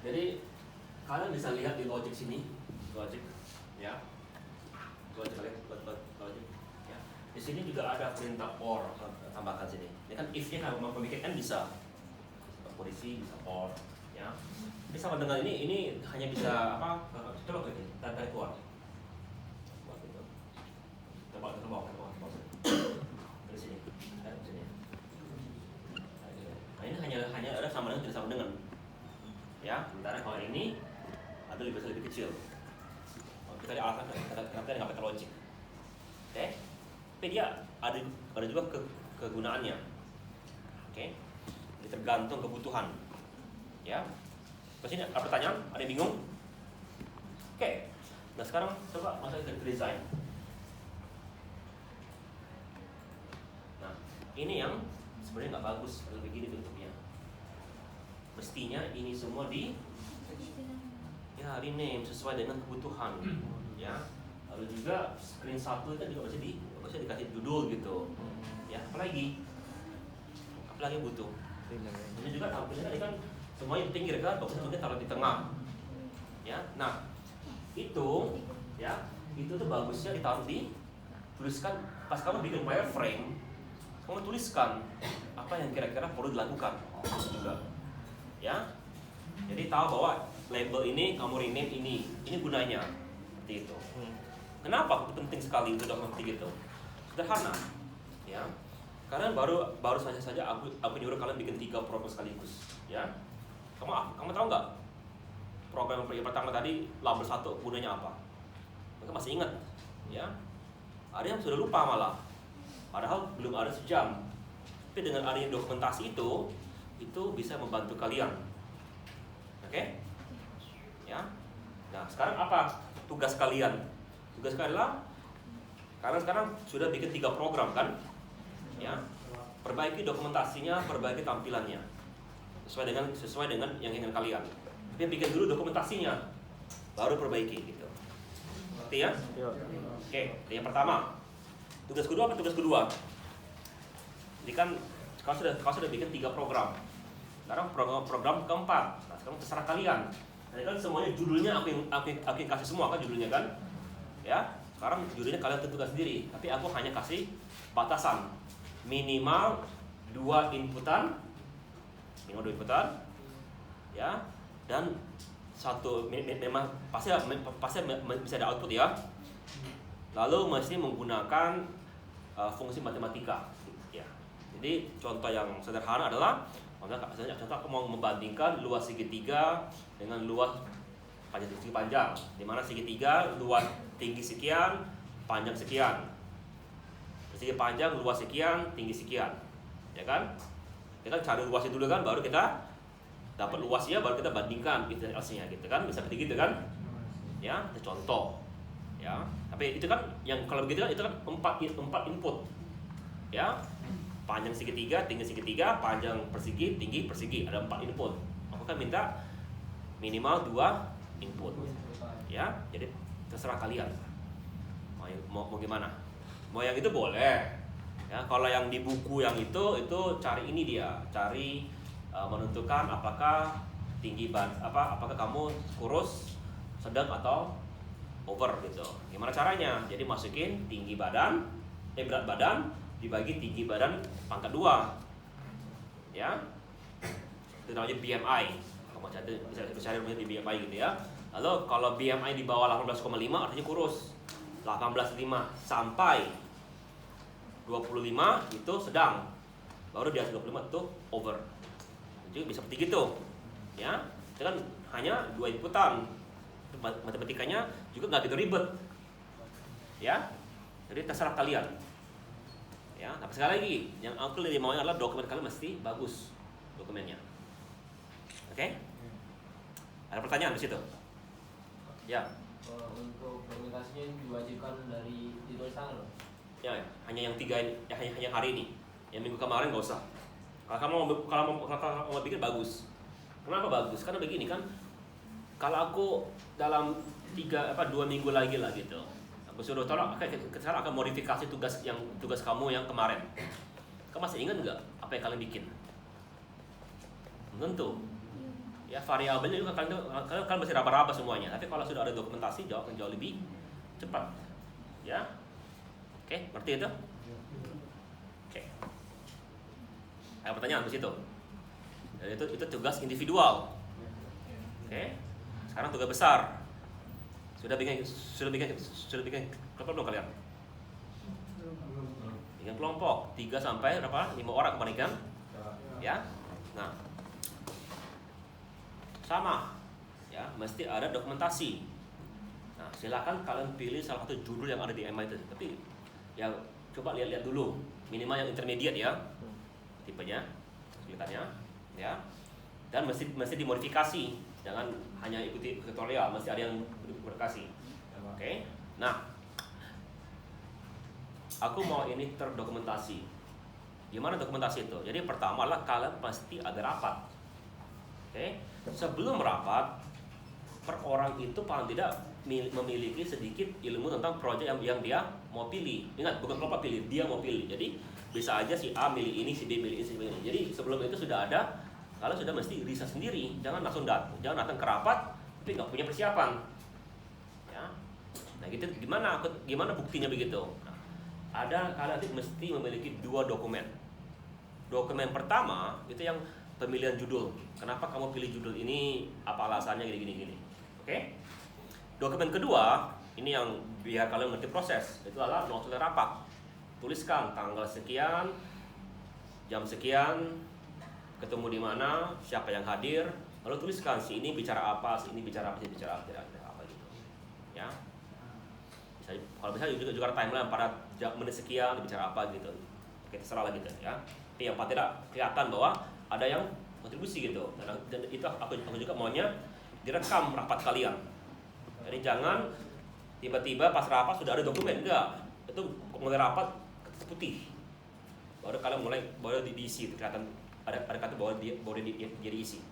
S1: Jadi kalian bisa lihat di logic sini, ya. Logic, ya. Di sini juga ada perintah or, tambahkan sini. Ini kan if-nya kalau mau bikin n bisa, polisi bisa or, ya. Ini sama dengan ini hanya bisa apa? Coba klik ini, tarik keluar. Coba ke bawah. Dari sini, dari sini. Nah ini hanya ada sama dengan tidak sama dengan, ya. Sementara kalau ini ada lebih kecil. Kita ada alasan kenapa dia nggak pakai logic. Oke? Tapi dia ada juga kegunaannya. Oke? Jadi tergantung kebutuhan. Ya. Terus ini ada pertanyaan? Ada yang bingung? Oke. Nah sekarang coba masuk ke desain. Nah ini yang sebenarnya nggak bagus kalau begini bentuknya. Mestinya ini semua rename sesuai dengan kebutuhan, ya. Lalu juga screen 1 kan juga bisa dikasih judul gitu, ya. Apalagi butuh. Ini juga tampilnya tadi kan semuanya di pinggir kan, bagusnya mungkin taruh di tengah, ya. Nah itu, ya, itu tuh bagusnya tuliskan pas kamu bikin wireframe, kamu tuliskan apa yang kira-kira perlu dilakukan juga, ya. tahu bahwa label ini kamu rename ini gunanya seperti itu. Kenapa itu penting sekali untuk dokumen seperti itu? Sederhana, ya. Karena baru saja aku nyuruh kalian bikin 3 program sekaligus, ya. Kamu tahu nggak program yang pertama tadi label 1 gunanya apa? Mereka masih ingat, ya. Ada yang sudah lupa malah, padahal belum ada sejam. Tapi dengan adanya dokumentasi itu bisa membantu kalian, oke? Ya. Nah sekarang apa tugas kalian? Tugas kalian adalah karena sekarang sudah bikin 3 program kan, ya. Perbaiki dokumentasinya, perbaiki tampilannya sesuai dengan yang ingin kalian. Tapi bikin dulu dokumentasinya, baru perbaiki gitu. Ngerti ya? Oke, yang pertama. Tugas kedua apa tugas kedua? Jadi kan kau sudah bikin 3 program. Sekarang program keempat. Nah, sekarang terserah kalian. Nah, kan semuanya judulnya aku yang kasih semua kan judulnya kan? Ya. Sekarang judulnya kalian tentukan sendiri. Tapi aku hanya kasih batasan minimal 2 inputan. Minimal 2 inputan. Ya. Dan memang pasti bisa ada output ya. Lalu mesti menggunakan fungsi matematika. Ya. Jadi contoh yang sederhana adalah contoh aku mau membandingkan luas segitiga dengan luas segi panjang. Di mana segitiga luas tinggi sekian, panjang sekian. Segi panjang luas sekian, tinggi sekian. Ya kan? Kita cari luasnya dulu kan, baru kita dapat luasnya, baru kita bandingkan LC-nya gitu kan. Bisa seperti gitu kan? Ya, itu contoh. Ya, tapi itu kan yang kalau begitu kan itu kan 4 input. Ya. Panjang segitiga, tinggi segitiga, panjang persegi, tinggi persegi, ada 4 input. Aku kan minta minimal 2 input. Ya, jadi terserah kalian. Mau gimana? Mau yang itu boleh. Ya, kalau yang di buku yang itu cari ini dia, cari menentukan apakah apakah kamu kurus, sedang atau over gitu. Gimana caranya? Jadi masukin berat badan dibagi tinggi badan pangkat 2. Ya. Itu namanya BMI. Kamu bisa cari di BMI gitu ya. Lalu kalau BMI di bawah 18,5 artinya kurus. 18,5 sampai 25 itu sedang. Baru di atas 25 itu over. Jadi bisa seperti gitu. Ya. Itu kan hanya 2 inputan. Matematikanya juga nggak gitu ribet. Ya. Jadi terserah kalian. Ya, tapi sekali lagi, yang aku lebih maunya adalah dokumen kalian mesti bagus dokumennya. Oke? Ada pertanyaan di situ? Ya.
S4: Untuk dokumentasinya diwajibkan dari ditulis tangan loh.
S1: Ya, hanya yang 3 ini, hanya hari ini. Yang minggu kemarin nggak usah. Kalau mau bikin bagus. Kenapa bagus? Karena begini kan, kalau aku dalam 2 minggu lagi lah gitu. Aku suruh tolong, sekarang akan modifikasi tugas kamu yang kemarin. Kamu masih ingat nggak apa yang kalian bikin? Tentu. Ya variabelnya juga kalian masih raba-raba semuanya. Tapi kalau sudah ada dokumentasi akan jauh lebih cepat. Ya, oke, ngerti itu? Oke. Ada pertanyaan di situ? Dan itu tugas individual. Oke. Sekarang tugas besar. Sudah bikin kelompok belum kalian? Bikin kelompok 3 sampai 5 orang kemarin kan? Ya. Nah. Sama. Ya, mesti ada dokumentasi. Nah, silakan kalian pilih salah satu judul yang ada di MI itu. Tapi ya coba lihat dulu, minimal yang intermediate ya. Tipenya, kelihatannya, ya. Dan mesti dimodifikasi. Jangan hanya ikuti tutorial, mesti ada yang berkasih. Oke. Nah, aku mau ini terdokumentasi. Gimana dokumentasi itu? Jadi pertama adalah kalian pasti ada rapat. Oke. Sebelum rapat, per orang itu paling tidak memiliki sedikit ilmu tentang proyek yang dia mau pilih. Ingat, bukan kelompok pilih, dia mau pilih. Jadi bisa aja si A milih ini, si B milih ini, si B milih ini. Jadi sebelum itu sudah ada. Kalian sudah mesti riset sendiri, jangan datang ke rapat tapi nggak punya persiapan. Ya, nah gitu gimana buktinya begitu? Nah, kalian nanti mesti memiliki 2 dokumen. Dokumen pertama itu yang pemilihan judul. Kenapa kamu pilih judul ini? Apa alasannya gini. Oke? Dokumen kedua, ini yang biar kalian ngerti proses. Itu adalah notulen rapat. Tuliskan tanggal sekian, jam sekian, ketemu di mana, siapa yang hadir, lalu tuliskan si ini bicara apa, si ini bicara apa, si ini bicara apa gitu. Ya. Kalau bisa juga timeline pada menit sekian bicara apa gitu. Oke, terserah lah gitu ya. Tapi yang tidak kelihatan bahwa ada yang kontribusi gitu. Dan itu aku juga maunya direkam rapat kalian. Jadi jangan tiba-tiba pas rapat sudah ada dokumen, enggak. Itu mulai rapat kertas putih. Baru kalian mulai diisi, kelihatan ada kata bahwa dia diisi.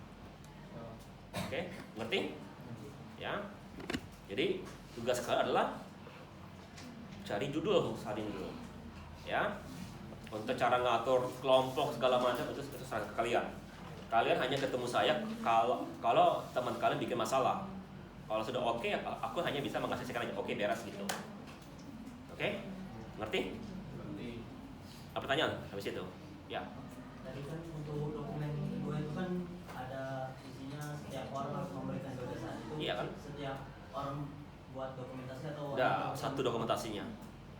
S1: Oke, ngerti? Ya. Jadi tugas kalian adalah cari judul saling dulu. Ya. Untuk cara ngatur kelompok segala macam itu serah ke kalian. Kalian hanya ketemu saya kalau teman kalian bikin masalah. Kalau sudah oke, aku hanya bisa mengasihkan aja oke beres gitu. Oke? Ngerti? Apa pertanyaan habis itu? Ya.
S5: Tadi kan untuk dokumen kedua itu kan ada isinya setiap orang harus memberikan gagasan itu.
S1: Iya kan?
S5: Setiap orang buat dokumentasi atau
S1: Udah satu dokumentasinya.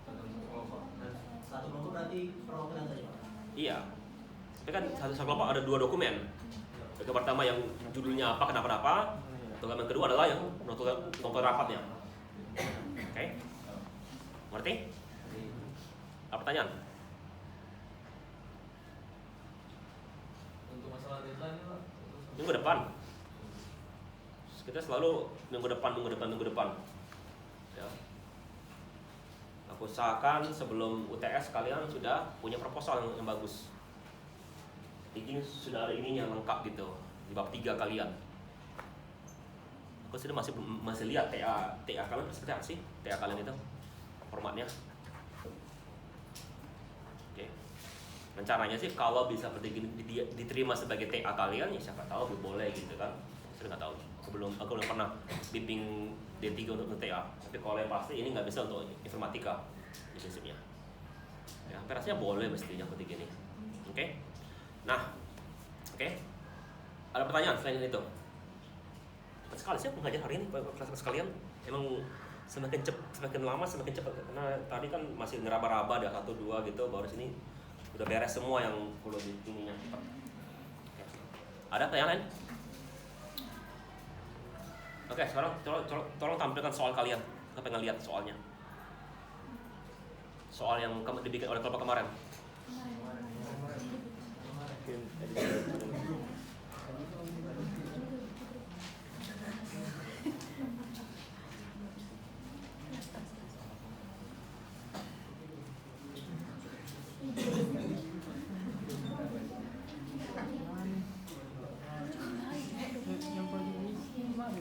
S5: Satu kelompok berarti perwakilan saja, Pak?
S1: Iya. Tapi kan satu kelompok ada 2 dokumen. Yang pertama yang judulnya apa, kenapa. Dokumen kedua adalah yang notulen rapatnya. Oke? Ngerti? Apa pertanyaan?
S4: Untuk masalah deadline Pak.
S1: Minggu depan. Kita selalu minggu depan. Ya. Aku usahakan sebelum UTS kalian sudah punya proposal yang bagus. Ini sudah ada ininya lengkap gitu di bab 3 kalian. Aku sudah masih lihat TA kalian seperti apa sih? TA kalian itu formatnya. Oke. Rencananya sih kalau bisa diterima sebagai TA kalian ya siapa tahu boleh gitu kan. Saya nggak tahu. Aku belum pernah bimbing D3 untuk TA. Tapi kalau yang pasti ini nggak bisa untuk informatika di prinsipnya. Ya, rasanya boleh mestinya seperti gini. Oke? Nah, oke. Ada pertanyaan selain itu? Sekali sih pengajar hari ini kelas sekalian emang semakin lama semakin cepat karena tadi kan masih ngeraba-raba ada 1, 2 gitu baru sini udah beres semua yang perlu ininya cepat. Oke. Ada pertanyaan lain? Oke, sekarang tolong tampilkan soal kalian. Kita pengen lihat soalnya. Soal yang dibikin oleh kelompok kemarin.
S3: Yang paling ini mana?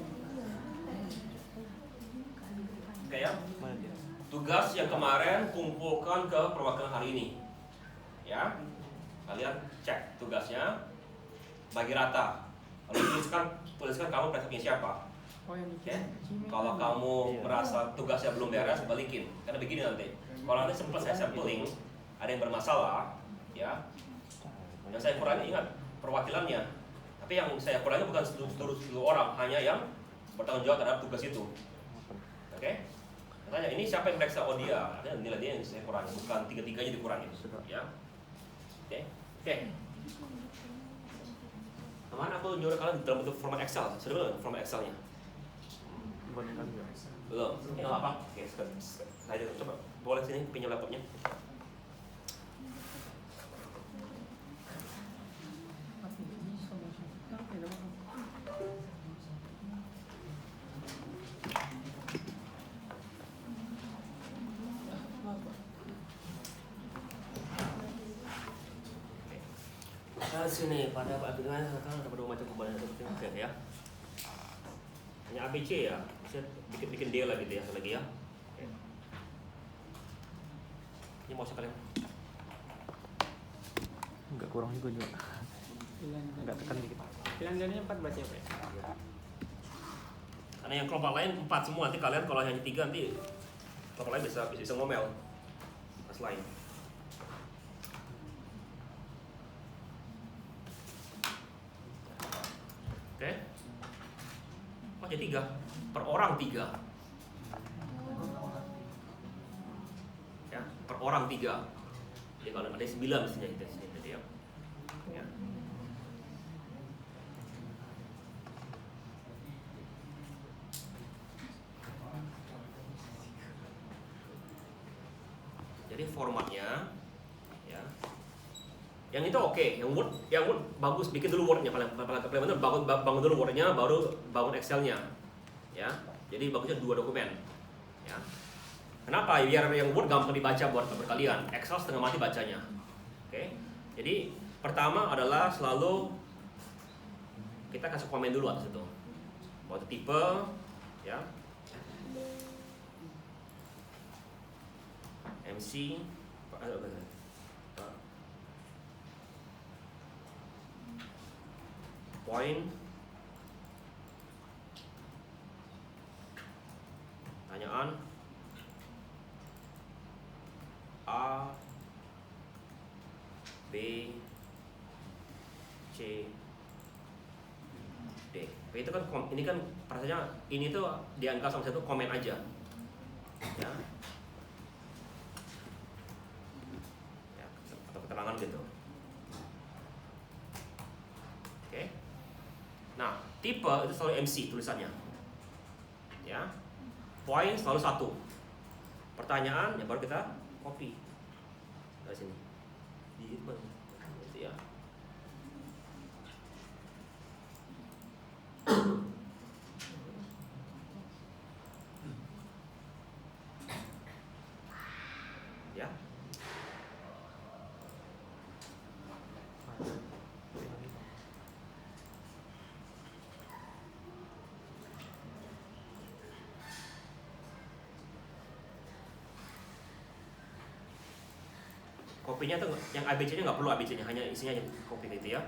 S1: Oke ya.
S2: Mana dia?
S1: Tugas yang kemarin kumpulkan ke perwakilan hari ini. Ya. Kalian cek tugasnya, bagi rata. Lalu tuliskan kamu presentasinya siapa.
S3: Oh yang
S1: Oke.
S3: dikirim.
S1: Kalau kamu merasa tugasnya belum beres, balikin. Karena begini nanti. Kalau nanti sempat saya sampling, ada yang bermasalah, ya. Yang saya kurangi ingat perwakilannya. Tapi yang saya kurangi bukan seluruh orang, hanya yang bertanggung jawab terhadap tugas itu. Oke? Makanya ini siapa yang meriksa? Oh dia. Artinya nilai dia yang saya kurangi, bukan tiga-tiganya dikurangi. Ya. Oke. Kemarin aku nyuruh kalian dalam bentuk format Excel. Sudah belum format Excelnya?
S2: Bukan kan juga.
S1: Belum. Ini nggak apa? Oke, saya coba boleh sini pinjam laptopnya.
S3: Tapi ini solusi. Tapi ada apa?
S1: Sini pada apa kan ada pada macam komponen seperti oke ya. Hanya ABC ya. Saya bikin D lah gitu ya lagi ya. Oke. Ini mau sekalian.
S2: Enggak kurang juga. Enggak tekan dikit.
S3: Pilihan jadinya 4 baca apa ya?
S1: Karena yang kelompok lain 4 semua, nanti kalian kalau hanya 3 nanti kelompok lain bisa ngomel pas lain. jadi 3 per orang 3 ya, per orang 3. Jadi kalau ada 9 mestinya itu tadi ya. Ya. Jadi formatnya ya. Yang itu oke, yang Word bagus, bikin dulu Word-nya paling benar, bangun dulu Word-nya baru bangun Excel-nya. Ya. Jadi bagusnya 2 dokumen. Ya. Kenapa? Biar yang Word gampang dibaca buat kalian. Excel setengah mati bacanya. Oke. Jadi pertama adalah selalu kita kasih komen dulu atas itu. Buat tipe ya. MC point pertanyaan A B C D. Itu kan ini kan rasanya ini tuh dianggap sama satu komen aja ya. Atau keterangan gitu. Oke. Nah, tipe itu selalu MC tulisannya. Ya. Point selalu 1. Pertanyaan ya baru kita copy dari sini. Di itu ya. Ya. Kopinya tuh yang ABC-nya nggak perlu ABC-nya, hanya isinya aja kopi gitu ya.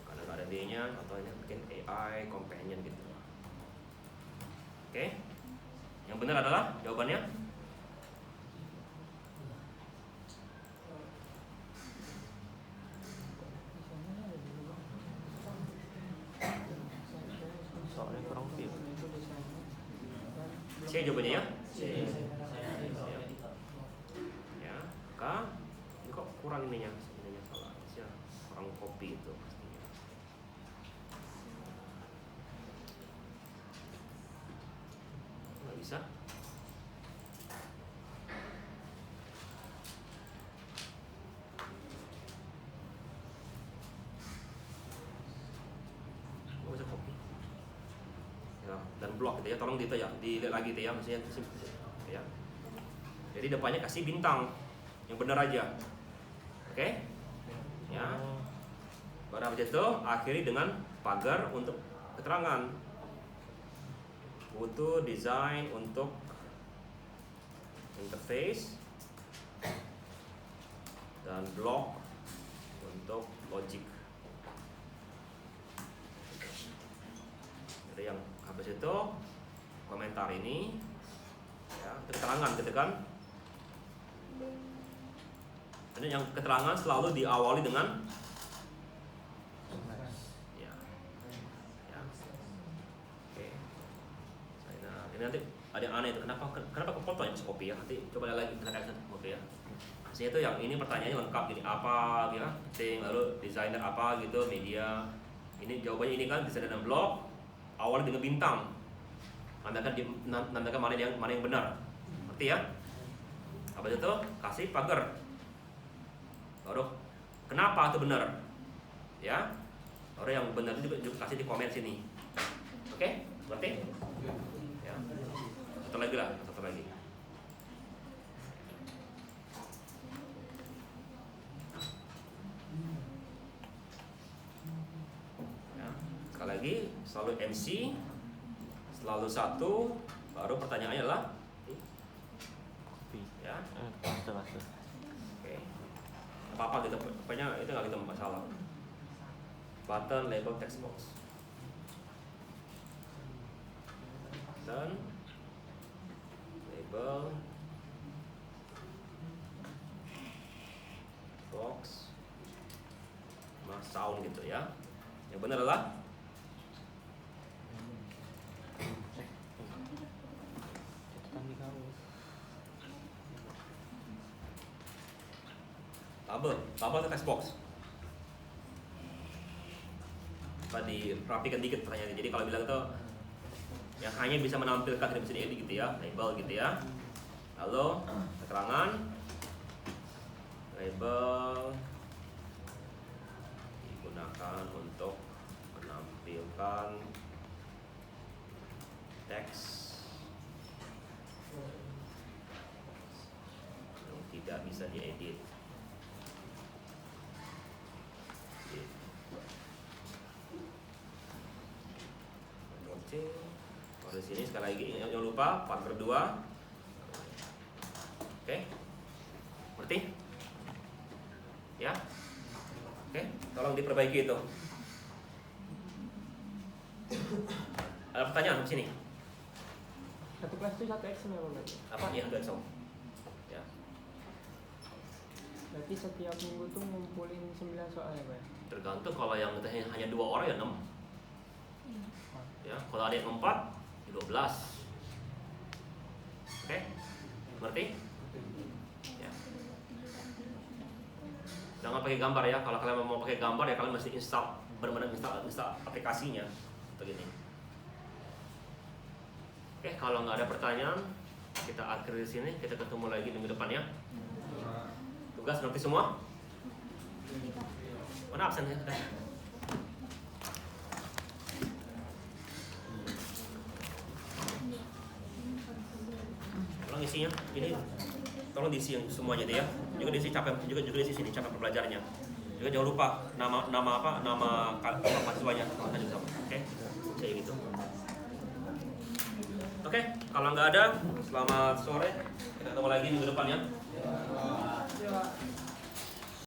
S1: Karena nggak ada D-nya atau ini bikin AI companion gitu. Oke. Yang benar adalah jawabannya
S2: soalnya kurang fit.
S1: C jawabannya ya.
S5: Saya
S1: Ya, K ini kok kurang ininya salah. Ya, kurang kopi itu pastinya. Nggak bisa. Nggak bisa kopi. Ya, dan blok gitu ya, tolong gitu ya, dilihat lagi gitu ya, maksudnya ya. Jadi depannya kasih bintang yang benar aja, oke? Ya. Baru habis itu akhiri dengan pagar untuk keterangan. Butuh desain untuk interface dan blok untuk logic. Jadi yang habis itu komentar ini ya, keterangan gitu kan. Dan yang keterangan selalu diawali dengan ya. Ya. Oke. Nah, ini nanti ada yang aneh itu. Kenapa kepotong yang kopi ya? Nanti coba lagi kita lihat kopi ya. Maksudnya itu yang ini pertanyaannya lengkap gini, apa ya? Penting, lalu desainer apa gitu, media. Ini jawabannya ini kan desainer dan blog. Awalnya dengan bintang, nandakan mana yang benar, ngerti ya? Habis itu kasih pagar, baru kenapa itu benar, ya? Baru yang benar itu juga kasih di komen sini, oke? Berarti? Ya. Satu lagi lah, satu lagi. Sekali lagi, selalu MC, selalu 1, baru pertanyaannya adalah
S2: Kopi.
S1: ya,
S2: Master.
S1: oke, apa gitu, pokoknya itu nggak gitu masalah. Button, label, text box, button, label, box, sama sound gitu ya. Yang benar adalah
S2: Catatan di kau.
S1: tabel atau text box. Coba dirapikan dikit pertanyaannya. Jadi kalau bilang itu yang hanya bisa menampilkan tidak bisa diedit gitu ya, label gitu ya. Lalu keterangan, label digunakan untuk menampilkan teks yang tidak bisa diedit. Kalau di sini sekali lagi jangan lupa 4/2. Oke, ngerti? Ya, oke, tolong diperbaiki itu. Ada pertanyaan di sini?
S6: Satu kelas itu satu Excel ya Pak?
S1: Apa ya, udah so. Ya,
S6: Berarti setiap minggu tuh ngumpulin 9 soal ya Pak?
S1: tergantung kalau yang hanya 2 orang ya 6. Ya, kalau ada yang 4, 12. Oke, ngerti? Ya. Jangan pakai gambar ya. Kalau kalian mau pakai gambar ya kalian mesti install, benar-benar install aplikasinya. Begini. Oke, kalau nggak ada pertanyaan, kita akhiri di sini. Kita ketemu lagi minggu depan ya. Tugas ngerti semua? Mana absen ya? Tolong isinya, ini tolong diisi yang semuanya deh ya. Juga diisi capek, juga diisi sini capek pembelajarannya. Juga jangan lupa nama mahasiswanya sama. Oke, kayak gitu. Oke, kalau nggak ada, selamat sore. Kita ketemu lagi minggu depan ya.
S3: Ya.